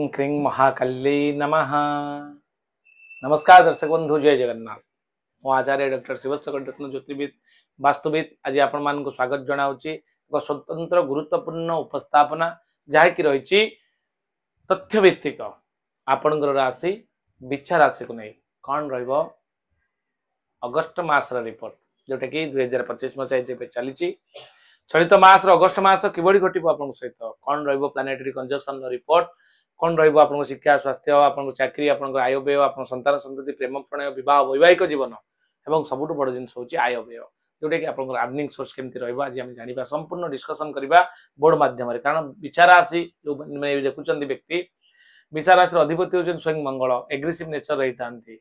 क्रीं महाकाल्यै नमः। नमस्कार दर्शक बंधु, जय जगन्नाथ। मो आचार्य डॉक्टर शिवशंकर रत्न ज्योतिर्विद वास्तुविद आज आपण मानक स्वागत जनाऊँगी एक स्वतंत्र गुरुत्वपूर्ण उपस्थापना जहाँकि रही तथ्य भित्तिक आपणकर राशि बिछा राशि को नहीं कौन रहिबो अगस्त मासर रिपोर्ट जोटा कि 2025 मसीहा चली चलित मास अगस्त मास किभଳି घटिबो आपन सहित कौन रहिबो प्लानेटरी कंजक्शन रिपोर्ट कौन रहिबो आपन शिक्षा स्वास्थ्य आपन चाकरी आपन आय व्यय आपन संतान संतति प्रेम प्रणय विवाह वैवाहिक जीवन एवं सबुठ बड़ जिन होची आय व्यय जोटा कि आपन अर्निंग सोर्स केमती रहिबो आज हम जानिबा संपूर्ण डिस्कशन करबा बोर्ड माध्यम रे। कारण विचार राशि जो देखुचंदी व्यक्ति विचार राशि अधिपति होचन स्वयं मंगल एग्रेसिव नेचर रहितांती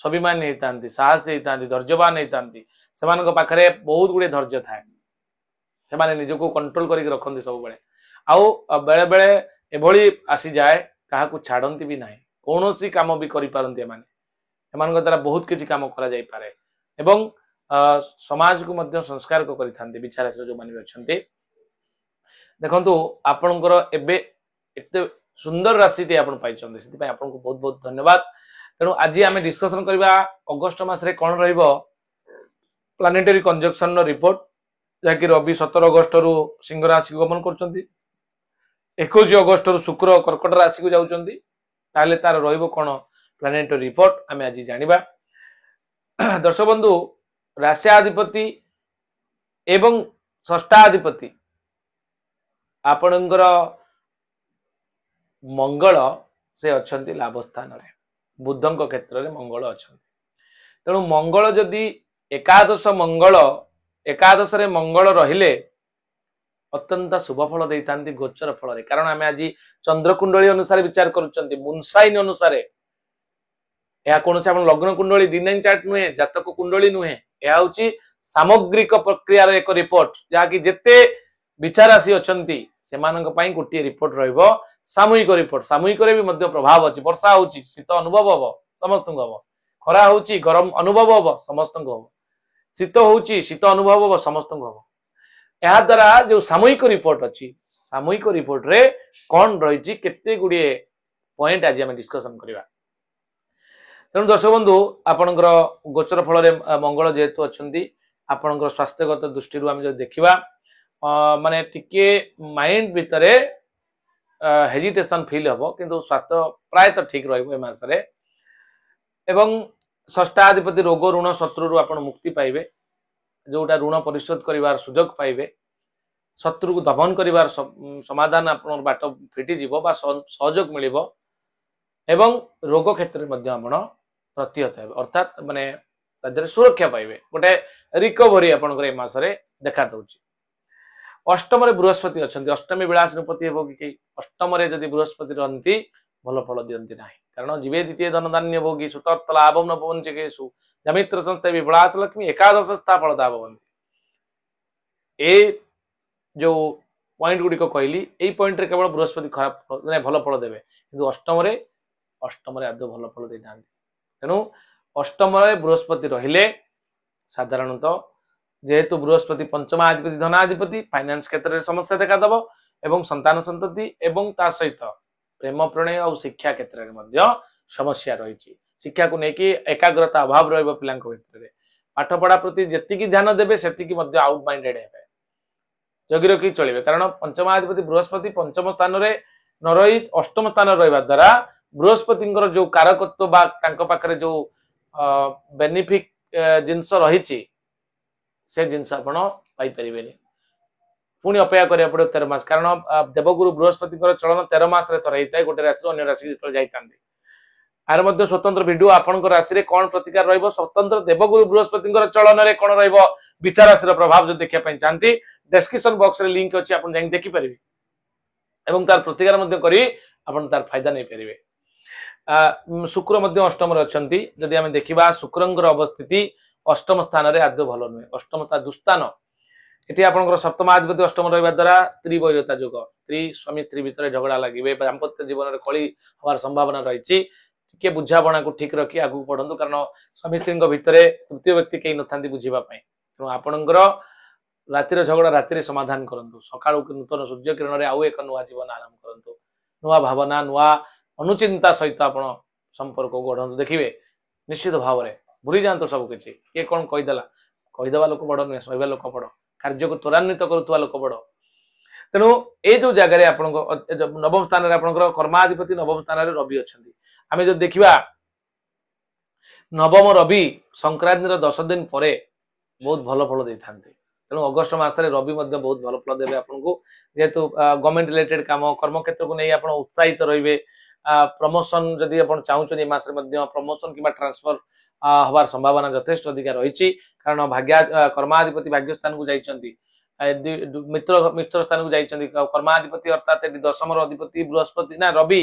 स्वाभिमानी होता साहसी होता धैर्यवान होता पाखे बहुत गुड़े धैर्य थाए से निजक कंट्रोल करके रखते सब बेले आउ बेले बेले एभली आसी जाए क्या छाड़ती भी ना कौन सी कम भी करपारती द्वारा बहुत किसी कम करा जाई पारे एवं समाज को मध्य संस्कार को करिथांती विचार जो माने अच्छा देखंतु आपणकर एबे एते सुंदर राशि आपण पाइछन्ते सेति आपको बहुत बहुत धन्यवाद। तेणु आज आम डिस्कसन करबा अगस्त मासरे कौन रहिबो प्लानेटरी कंजक्शन रिपोर्ट जहाँकि रवि 17 अगस्त रु सिंह राशि को गमन कर 21 अगस्त रु शुक्र कर्कट राशि को जाउचंदी ताले तार रहिबो कोन प्लानेटरी रिपोर्ट आम आज जानिबा। दर्शक बंधु राष्ट्राधिपति एवं षष्ठाधिपति आपणकर मंगल से अछंती लाभ स्थान रे बुद्धंक क्षेत्र में मंगल अच्छा तेणु मंगल जदि एकादश रे मंगल रहिले अत्यंत शुभ फल देता गोचर फल। कारण आम आज चंद्रकुंडली अनुसार विचार करुँच मुनसाइन अनुसार यह कौन से लग्न कुंडली दिन चार्ट नुहे जातक कुंडली नुहे यह हूँ सामग्रिक प्रक्रियार एक रिपोर्ट जहाँकि जिते विचार राशि अच्छा से गोटे रिपोर्ट रहिबो सामूहिक रिपोर्ट सामूहिक भी मध्य प्रभाव अच्छी वर्षा हो शीत अनुभव हम समस्त हम खरा हो गरम अनुभव हम समस्त हम शीत हो शीत अनुभव हम समस्त हम यह द्वारा जो सामूहिक रिपोर्ट अच्छी सामूहिक रिपोर्ट रे कौन रही केते गुड़े पॉइंट आज आम डिस्कसन करवा। तेणु दर्शक बंधु आपणकर गोचर फल मंगल जेहेतु अच्छा आपणकर स्वास्थ्यगत दृष्टि आम जो देखा माने टिके माइंड भितर हेजिटेशन फील हम किंतु स्वास्थ्य प्रायतः ठीक रही एवं षष्ठाधिपति रोग ऋण शत्रु आप मुक्ति पाइबे जोटा ऋण परिशोध कर सुजोग पाइबे शत्रु को दमन कर समाधान आप बाट फिटिज सहयोग मिल एवं रोग क्षेत्र में प्रतिहत हे अर्थात माने सुरक्षा पाइबे गोटे रिकवरी आपंकर मसरे देखा दूची। अष्टम बृहस्पति अच्छा अष्टमी विलास पति हे कि अष्टम जदि बृहस्पति रही भल फल दिखती ना कारण जीवे द्वितीय धनधान्य भोगी सुतर्थ लाभम न पवंचकेशु जमित्र संस्थे विफलाच लक्ष्मी एकादश स्था फलदा भवंती ए जो पॉइंट गुड़िक कहली यही पॉइंट रे केवल बृहस्पति खराब भल फल देवे किंतु अष्टम आदौ भल फल देना तेणु अष्टम बृहस्पति रहिले साधारणतः जेहेतु बृहस्पति पंचमाधिपति धनाधिपति फाइनान्स क्षेत्र में समस्या देखादेव एवं संतान संतति एवं ता सहित प्रेम प्रणय और शिक्षा क्षेत्र में समस्या रही शिक्षा को लेकिन एकाग्रता अभाव रहा क्षेत्र में पाठ पढ़ा प्रति जी ध्यान देवे से आउट माइंडेड हे जगी रखी चलिए। कारण पंचमाधिपति बृहस्पति पंचम स्थान में न रही अष्टम स्थान रहा द्वारा बृहस्पति जो कारकत्व पाखे जो बेनिफिक जिनस रही से जिनस आपरे पुणी अपेक्षा करा पड़े 13 मास। कारण देवगुरु बृहस्पति चलन 13 मास थर होता है गोटे राशि अन्य राशि जो जाता आर मध्य स्वतंत्र भिडियो आपण राशि कौन प्रतिकार रही स्वतंत्र देवगुरु बृहस्पति चलन में कौन विचार राशि प्रभाव जो देखा चाहती डिस्क्रिप्शन बॉक्स रे लिंक अच्छी आप देखिपारे एवं तार प्रतिकार कर तार फायदा नहीं पारे। शुक्र मध्य अष्टम अच्छा जदि आम देखा शुक्रंर अवस्थिति अष्टम स्थान में आदौ भल नुहे अष्टम दुस्थान ये आपंकर सप्तमाधिपति अष्टम रहा द्वारा स्त्री वैरता जोग स्त्री स्वामी स्त्री भितर झगड़ा लगे दाम्पत्य जीवन में कली हमार संभावना रही बुझाणा को ठीक रखी आगू बढ़ु कारण स्वामी स्त्री भितर तृतीय व्यक्ति कहीं ना बुझापी तेणु आपणकर रातिर झगड़ा रातिर समाधान करूँ सका नूतन सूर्य किरण में आउ एक नुआ जीवन आरंभ करूँ नुआ भावना नुआ अनुचिंता सहित आपण संपर्क गढ़ देखिए निश्चित भाव में भूली जातु सब किसी किए कौन कहीदेला कहीदेवा लोक बड़ नुहे सहवा लोक बड़ कार्य को त्वरान्वित करुवा लोक बड़ तेणु ये जो जगह आप नवम स्थान में कर्माधिपति नवम स्थान रवि अच्छा आम जो देखा नवम रवि संक्रांति 10 दिन पर बहुत भल फल दे था तेणु अगस्ट मसरे रवि बहुत भल फल देवे आपको जेहेतु गवर्नमेंट रिलेटेड काम कर्म क्षेत्र को नहीं आप उत्साहित रे प्रमोशन जदि आप चाहते प्रमोशन कि ट्रांसफर हबार संभावना यथेष्ट अधिक रही कारण भाग्य कर्माधिपति भाग्य स्थान को जाइछंती मित्र मित्र स्थान को जाइछंती कर्माधिपति अर्थात दशम अधिपति बृहस्पति ना रवि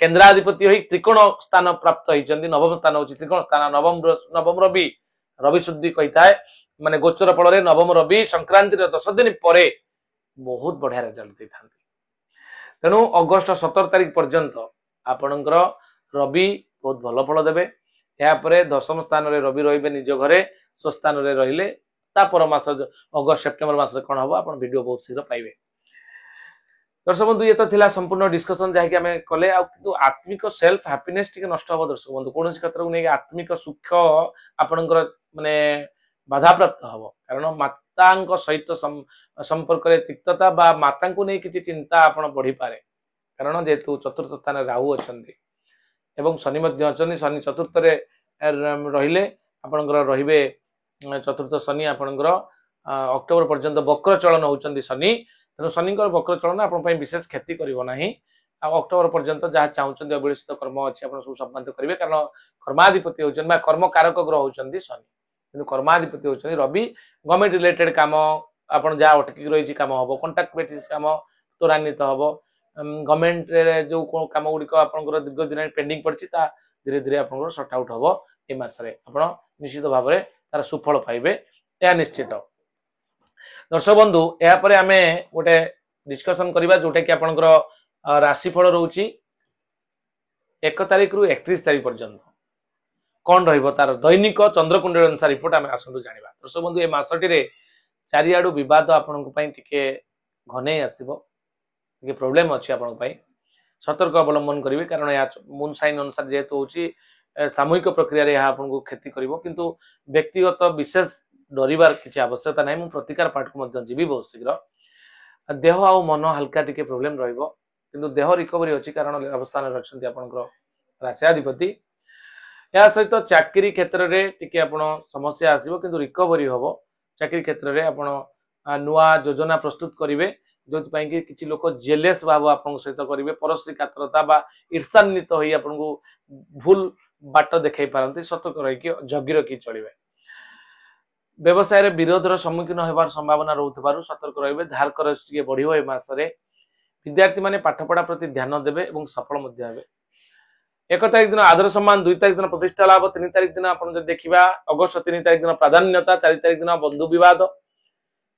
केन्द्राधिपति हो त्रिकोण स्थान प्राप्त होती नवम स्थान होची त्रिकोण स्थान नवम रवि रवि शुद्धि कही थाए माने गोचर फल नवम रवि संक्रांति 10 दिन पर बहुत बढ़िया रिजल्ट दे था तेणु अगस्ट 17 तारिख पर्यंत आपणकर रवि बहुत भल फल देवे यापर 10म स्थान में रवि रे निज घरे स्वस्थान में रहिले तापर मास अगस्ट सेप्टेम्बर मास कौन हम आप वीडियो बहुत शीघ्र पाइबे। दर्शक बंधु ये तो थिला संपूर्ण डिस्कशन जहाँकि आम कले आत्मिक सेल्फ हैप्पीनेस टी नष्ट हम दर्शक बंधु कौन क्षेत्र को लेकिन आत्मिक सुख आपणकर माने बाधा प्राप्त हम कारण माता सहित संपर्क तिक्तता बा माता को नहीं किसी चिंता आप बढ़ी पारे कारण जेहेतु चतुर्थ स्थान राहु अच्छा एवं शनि अच्छा शनि चतुर्थ रे आपणकर रे चतुर्थ शनि आपणकर अक्टोबर पर्यंत वक्र चलन होती शनि तेणु शनि वक्र चलन आप विशेष क्षति करना अक्टोबर पर्यंत जहाँ चाहते अभिलषित कर्म अच्छी आप सब सम्मानित करेंगे कारण कर्माधिपति होती कर्म कारक ग्रह होती शनि कि कर्माधिपति होती रवि गवर्नमेंट रिलेटेड काम आप जहाँ अटकी रही काम हम कंट्राक्ट बेसिस काम त्वरान्वित हम गवर्नमेंट जो कम गुड़िक आप दीर्घ दिन पेंडिंग पड़ी धीरे धीरे आप सर्ट आउट हम ये मसरे आप निश्चित भाव में तार सुफल पाइबे यह निश्चित। दर्शक बंधु यापर आम गोटे डिस्कसन करवा जोटा कि आपंकर राशिफल रोची 1 तारिख रु 31 तारिख पर्यंत कौन तार दैनिक चंद्रकुंडली अनुसार रिपोर्ट आम आसतु जाना। दर्शक बंधु ए मसटी चारिआडू विवाद आपण घने आसो प्रोब्लेम अच्छी आपण सतर्क अवलंबन करेंगे कारण यह मून साइन अनुसार जेहेतु होची सामूहिक प्रक्रिया यह आपको क्षति करिवो किंतु व्यक्तिगत विशेष डरिवार किसी आवश्यकता नहीं प्रतिकार पार्ट को जीवी बहुत शीघ्र देह आ मन हल्का टिके प्रोब्लेम रहिबो किंतु देह रिकवरी अच्छी कारण अवस्थान अच्छा आपंकर राशियाधिपति या सहित चाकरी क्षेत्र में टिके आप समस्या आसो कि रिकवरी हम चाकरी क्षेत्र में आप नुआ योजना प्रस्तुत करेंगे जो कि किसी लोक जेलेस भाव आप सहित करेंगे परस्त्री कातरता ईर्षान्वित हो आपको भूल बाट देखई पारती सतर्क रही जगी रखी चलिए व्यवसाय विरोधर सम्मुखीन होबार संभावना रोथबारु सतर्क रहिबे धार खर्च टिके बढ़िबो ए मासरे विद्यार्थी माने पाठपढ़ा प्रति ध्यान देबे एवं सफल मध्य हेबे। 1 तारिख दिन आदर सम्मान 2 तारिख दिन प्रतिष्ठा लाभ 3 तारिख दिन आपण जदि देखिबा अगस्त 3 तारिख दिन प्राधान्यता 4 तारिख दिन बंधु विवाद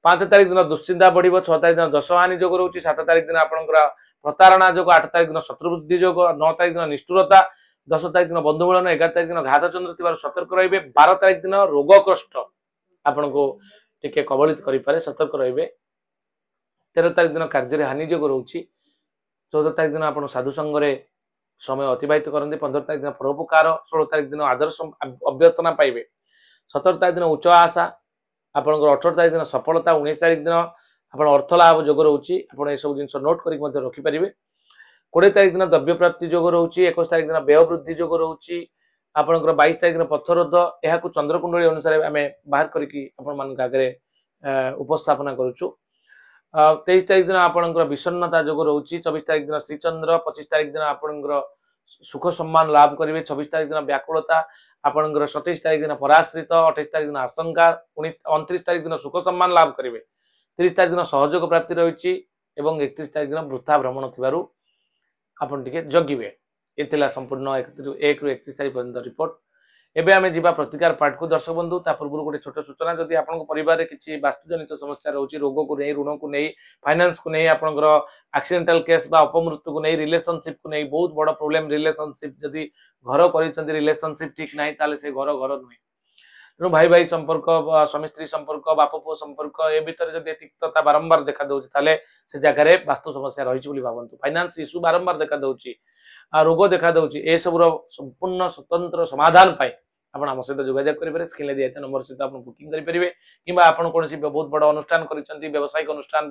5 तारिख दिन दुश्चिंता बढ़िबो 6 तारिख दिन दशहानि योग रहउची 7 तारिख दिन आपणकर प्रतारणा योग 8 तारिख दिन शत्रुबुद्धि योग 9 तारिख दिन निष्ठुरता 10 तारिख दिन बंधु मिलन 11 तारिख दिन घात चंद्र थिबार सतर्क रहिबे 12 तारिख दिन रोग कष्ट आपण को टिके कबलित करि पारे सतर्क रहिबे 13 तारिख दिन कार्य हानि योग रहउची 14 तारिख दिन आपण साधु संग रे समय अतिबाहित करते 15 तारिख दिन परोपकार 16 तारिख दिन आदर्श अव्यर्थना पाइबे 17 तारिख दिन उच्च आशा आपंकर 18 तारिख दिन सफलता 19 तारिख दिन आप अर्थ लाभ योग रोचे आप सब जिन नोट कर रखिपारे 20 तारिख दिन द्रव्य प्राप्ति योग रोचे 21 तारिख दिन व्यय वृद्धि योग रोचे आपंकर 22 तारिख दिन पथरोध यह चंद्रकुंडली अनुसार आम बाहर करके उपस्थापना करुचु 23 तारिख दिन आपंकर विषन्नता योग रोचे 24 तारिख दिन श्रीचंद्र 25 तारिख दिन आपंकर सुख सम्मान लाभ करेंगे 26 तारिख दिन व्याकुलता आपंकर 27 तारिख दिन पराश्रित 28 तारिख दिन आशंका 29 तारिख दिन सुख सम्मान लाभ करेंगे 30 तारिख दिन सहयोग प्राप्ति रही 31 तारिख दिन वृथा भ्रमण थिबारु आपन टिके जगिबे ये संपूर्ण 1 रु 31 तारिख पर्यंत रिपोर्ट एबे आमे जीवा प्रतिकार पार्ट को। दर्शक बंधु ता पूर्व गोटे छोट सूचना जदि आपन परिवार रे किछि वास्तुजनित समस्या रहउची रोग को नहीं ऋण को नहीं फाइनेंस को नहीं आपनकर एक्सीडेंटल केस बा अपमृत्यु को नहीं रिलेशनशिप को नहीं बहुत बड़ प्रॉब्लम रिलेशनशिप जदि घर करिसंती रिलेशनशिप ठीक नाही ताले से घर घर नुहे तेणु भाई भाई संपर्क स्वामी स्त्री संपर्क बाप पुओ संपर्क ए भितर जदि तिक्तता बारंबार देखा दउची ताले से जगह रे वास्तु समस्या रहिछि बोली भाबंतु फाइनेंस इश्यू बारंबार देखा दउची रोग देखा दौर ए सब संपूर्ण स्वतंत्र समाधान पाए आप आम सहित जोगाजोग करेंगे स्क्रीन में दिया नंबर सहित आप बुकिंग करेंगे कि कौन बहुत बड़ अनुष्ठान व्यावसायिक अनुष्ठान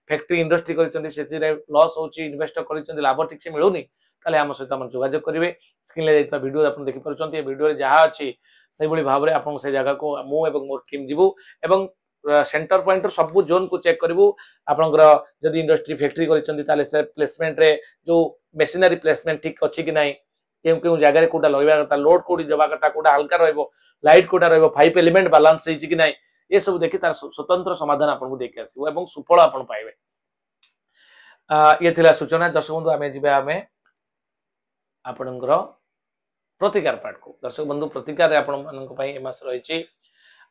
फैक्ट्री इंडस्ट्री कर लॉस हो इन्वेस्ट कर लाभ ठीक से मिलूनी ताले आम सहित जोगाजोग करेंगे स्क्रीन में वीडियो आप देखिपुर वीडियो जहाँ अच्छी से भाव में आप जगह को मुझे मोर टीम जीवु एवं सेंटर पॉइंट सब जोन को चेक करूँ आपंकर जदि इंडस्ट्री फैक्ट्री कर प्लेसमेंट रे जो मेसिनरी प्लेसमेंट ठीक अच्छी कि ना क्यों क्यों जगह कौटा लगे कथा लोड कौटी जवा कथा कौटा हल्का लाइट कौटा फाइव एलिमेंट बालांस कि ना ये सब देखी तार स्वतंत्र समाधान आपको देखिए आसो सुफल आप पाइबे ये थिला सूचना दर्शक बंधु आम जी आम आपणकर प्रतिकार पाठ को दर्शक बंधु प्रतिकार आपस रही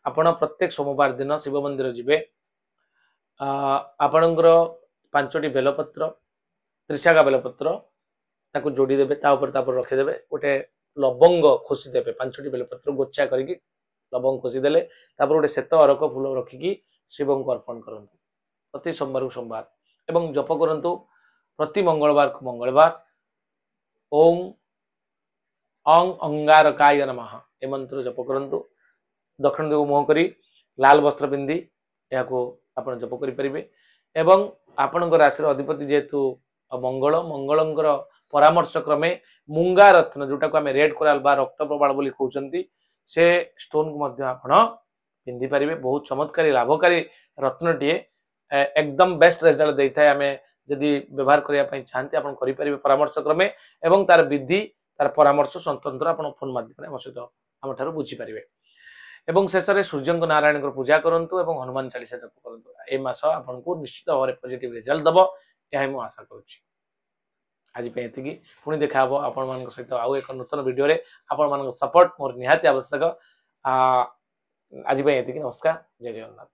आपण प्रत्येक सोमवार दिन शिव मंदिर जीवे आपणकर 5टी बेलपत्र त्रिशाखा बेलपत्र ताको जोड़ी देबे रखिदेवे गोटे लवंग खोसी देबे 5टी बेलपत्र गोच्छा करके लवंग खोसी देले गोटे श्वेत अरक फूल रखिकी शिव को अर्पण करंतु प्रति सोमवार को सोमवार एवं जप करंतु प्रति मंगलवार को मंगलवार ओम अंग अंगारकाय नमः ए मंत्र जप करंतु दक्षिण दिग मुह करी लाल वस्त्र पिंधि यह आप जप करें एवं आपण राशि अधिपति जेहेतु मंगल मंगलंकर परामर्श क्रमे मुंगा रत्न जोटा को आम रेड कोराल बा रक्त प्रबाल बोली कहते से स्टोन को पिंधि पारे बहुत चमत्कारी लाभकारी रत्न टीए एकदम बेस्ट रिजल्ट देता है आम जदि व्यवहार करने चाहते आप करें परामर्श क्रमे एवं तार विधि तार परामर्श स्वतंत्र आप फोन माध्यम सहित आम बुझीपारे एवं शेष में सूर्य नारायण पूजा करंतु एवं हनुमान चालीसा जप करंतु ए मास आपको निश्चित भाव में पॉजिटिव रिजल्ट दबो यह मु आशा करुच्ची आज ये पुणी देखा आपण मान सहित आउ एक नूतन वीडियो रे आपण मान सपोर्ट मोर निहाती आवश्यक आज ये नमस्कार जय जगन्नाथ।